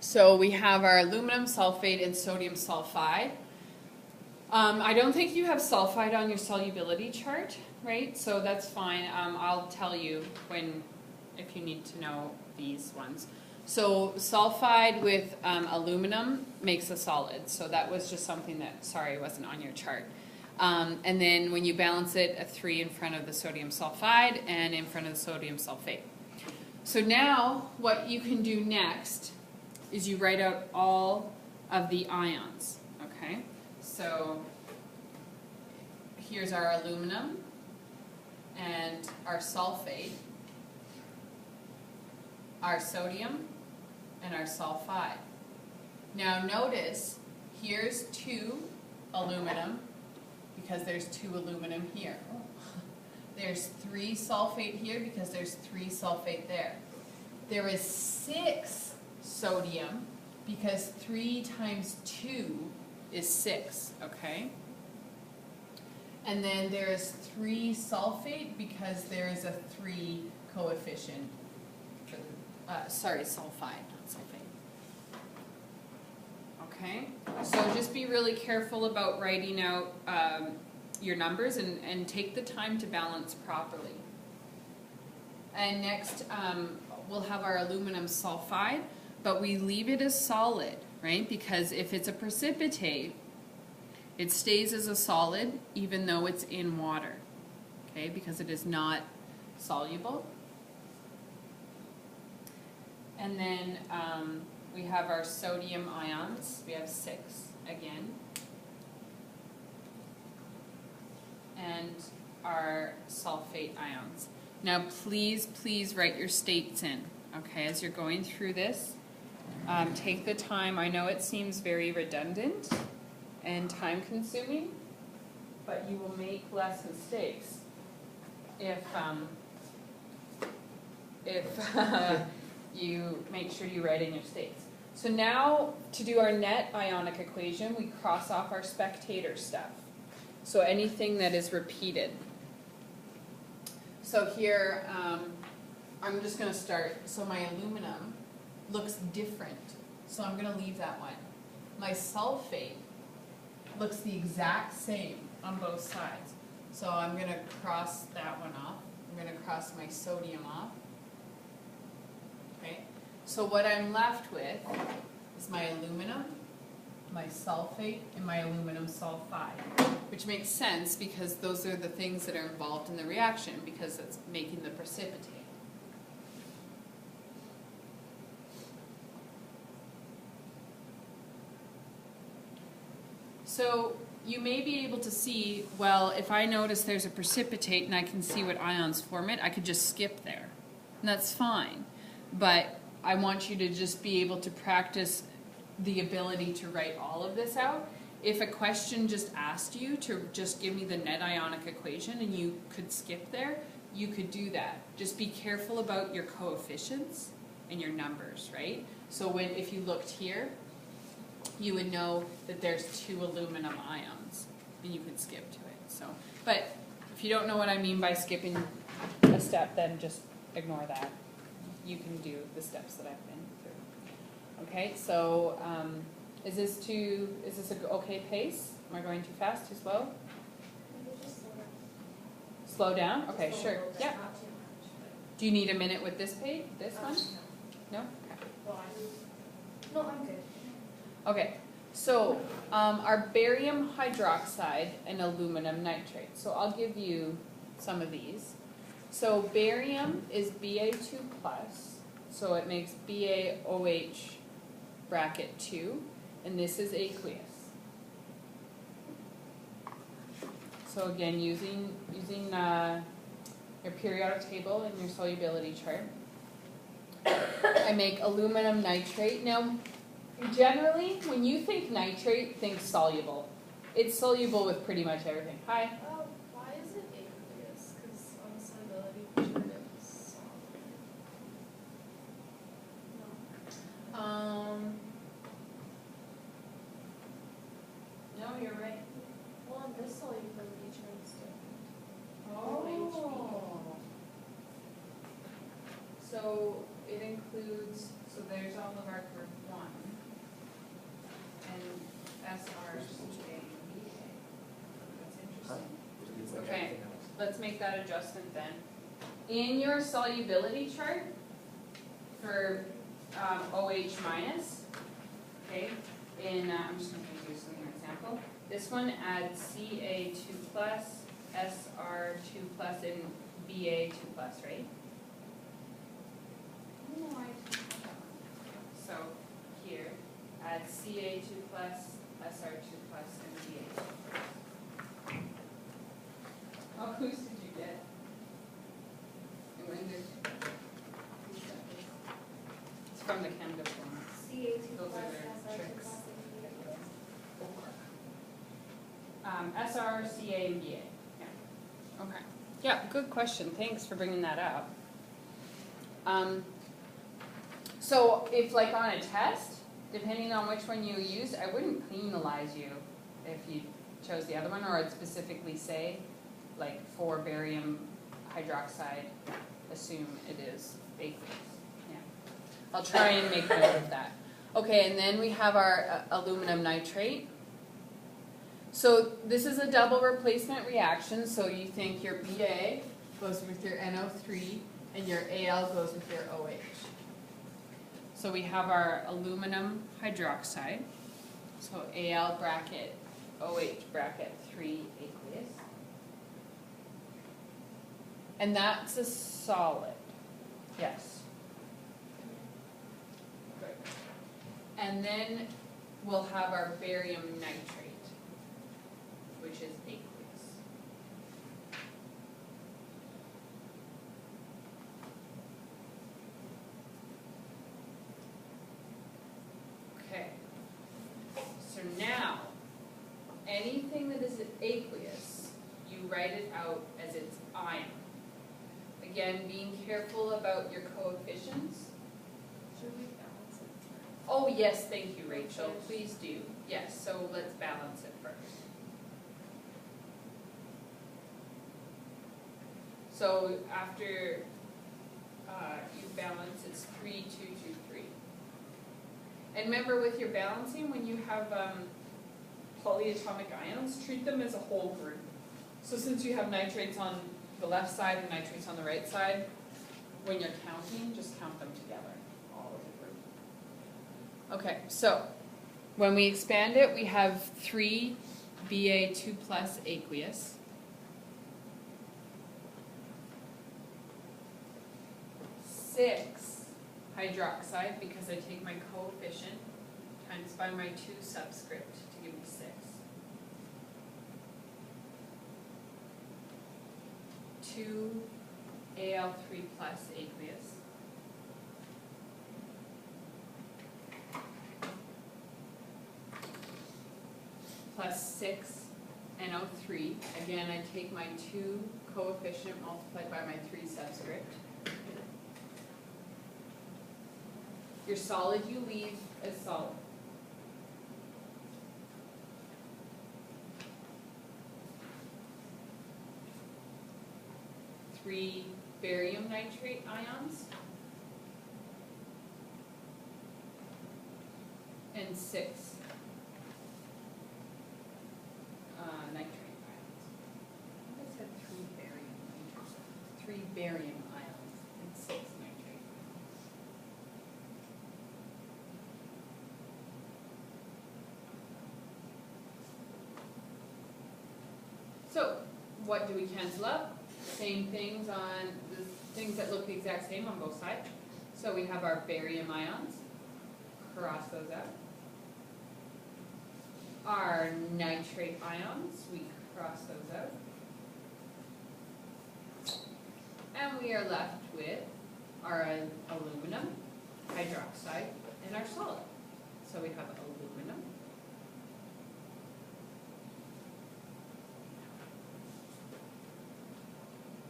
So we have our aluminum sulfate and sodium sulfide. I don't think you have sulfide on your solubility chart, right? So that's fine. I'll tell you if you need to know these ones. So sulfide with aluminum makes a solid. So that was just something that, sorry, wasn't on your chart. And then when you balance it, a 3 in front of the sodium sulfide and in front of the sodium sulfate. So now what you can do next is you write out all of the ions, okay? So here's our aluminum and our sulfate, our sodium, and our sulfide. Now notice, here's 2 aluminum, because there's 2 aluminum here. There's 3 sulfate here because there's 3 sulfate there. There is 6 sodium because 3 times 2 is 6, okay? And then there is 3 sulfate because there is a 3 coefficient. Sorry, sulfide, not sulfate. Okay, so just be really careful about writing out your numbers and take the time to balance properly. And next, we'll have our aluminum sulfide, but we leave it as solid, right? Because if it's a precipitate, it stays as a solid even though it's in water, okay? Because it is not soluble. And then we have our sodium ions. We have 6 again. And our sulfate ions. Now please, please write your states in, okay, as you're going through this. Take the time. I know it seems very redundant and time consuming, but you will make less mistakes if you make sure you write in your states. So now to do our net ionic equation, we cross off our spectator stuff. So anything that is repeated. So here, I'm just going to start. So my aluminum looks different. So I'm going to leave that one. My sulfate looks the exact same on both sides. So I'm going to cross that one off. I'm going to cross my sodium off. Okay. So what I'm left with is my aluminum, my sulfate, and my aluminum sulfide, which makes sense because those are the things that are involved in the reaction because it's making the precipitate. So you may be able to see, well, if I notice there's a precipitate and I can see what ions form it, I could just skip there. And that's fine. But I want you to just be able to practice the ability to write all of this out. If a question just asked you to just give me the net ionic equation and you could skip there, you could do that. Just be careful about your coefficients and your numbers, right? So if you looked here, you would know that there's 2 aluminum ions and you could skip to it. So, but if you don't know what I mean by skipping a step, then just ignore that. You can do the steps that I've been through. Okay, so is this an okay pace? Am I going too fast, too slow? Slow down? Okay, sure. Yeah. Do you need a minute with this page? This one? No? Okay. No, I'm good. Okay, so our barium hydroxide and aluminum nitrate. So I'll give you some of these. So barium is Ba2+, so it makes BaOH bracket 2, and this is aqueous. So again, using your periodic table and your solubility chart, I make aluminum nitrate. Now, generally, when you think nitrate, think soluble. It's soluble with pretty much everything. Hi. Why is it aqueous? Because on the solubility chart it's solid. No, you're right. Well, on this solubility chart it's different. Oh. So it includes, So there's all of our group 1. And SR, CA, and BA. That's interesting. Okay, let's make that adjustment then. In your solubility chart for OH minus, okay, I'm just going to use an example. This one adds Ca2 plus, Sr2 plus, and Ba2 plus, right? I don't know why I didn't have that one. So here, add Ca2 plus, Sr2 plus, and Ba2 plus. Oh, whose did you get? And when did who's that? It's from the Canada form. CA2 Those plus, are their SR2 tricks. plus, SR, CA, and BA. Yeah. Okay. Yeah, good question. Thanks for bringing that up. So if like on a test, depending on which one you used, I wouldn't penalize you if you chose the other one, or I'd specifically say, like for barium hydroxide, assume it is aqueous. Yeah. I'll try and make note of that. Okay, and then we have our aluminum nitrate. So this is a double replacement reaction, so you think your Ba goes with your NO3 and your Al goes with your OH. So we have our aluminum hydroxide, so Al bracket OH bracket 3 aqueous. And that's a solid, yes. Good. And then we'll have our barium nitrate, which is aqueous. Okay. So now, anything that is aqueous, you write it out as its ion. Again, being careful about your coefficients. Should we balance it? Oh yes, thank you, Rachel. Please do. Yes, so let's balance it first. So after you balance, it's 3, 2, 2, 3. And remember with your balancing, when you have polyatomic ions, treat them as a whole group. So since you have nitrates on the left side and nitrates on the right side, when you're counting, just count them together, all as a group. Okay, so when we expand it, we have 3 Ba2 plus aqueous. 6 hydroxide, because I take my coefficient times by my 2 subscript to give me 6. 2 Al3 plus aqueous. Plus 6 NO3. Again, I take my 2 coefficient multiplied by my 3 subscript. Your solid you leave as solid. Three barium nitrate ions. And 6 nitrate ions. I said 3 barium nitrates. 3 barium ions and 6 nitrate. So, what do we cancel out? Same things on the things that look the exact same on both sides. So we have our barium ions. Cross those out. Our nitrate ions, we cross those out. And we are left with our aluminum hydroxide and our solid. So we have aluminum.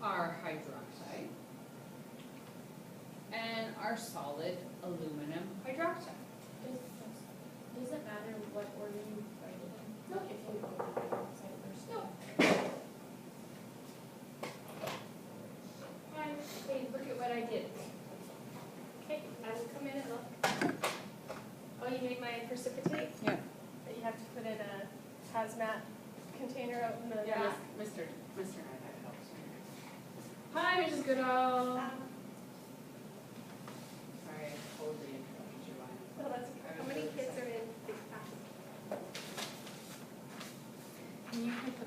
Our hydroxide, and our solid aluminum hydroxide. Does it matter what order you write it in? No. Like if you go to the website first? No. Fine. Hey, look at what I did. Okay, I will come in and look. made my precipitate Yeah. that you have to put in a hazmat container out in the Yeah, back. Mr. and I that helps. Hi, Mrs. Goodall. Sorry, I totally interrupted your line. No, that's okay. How many kids are in big class? Can you put the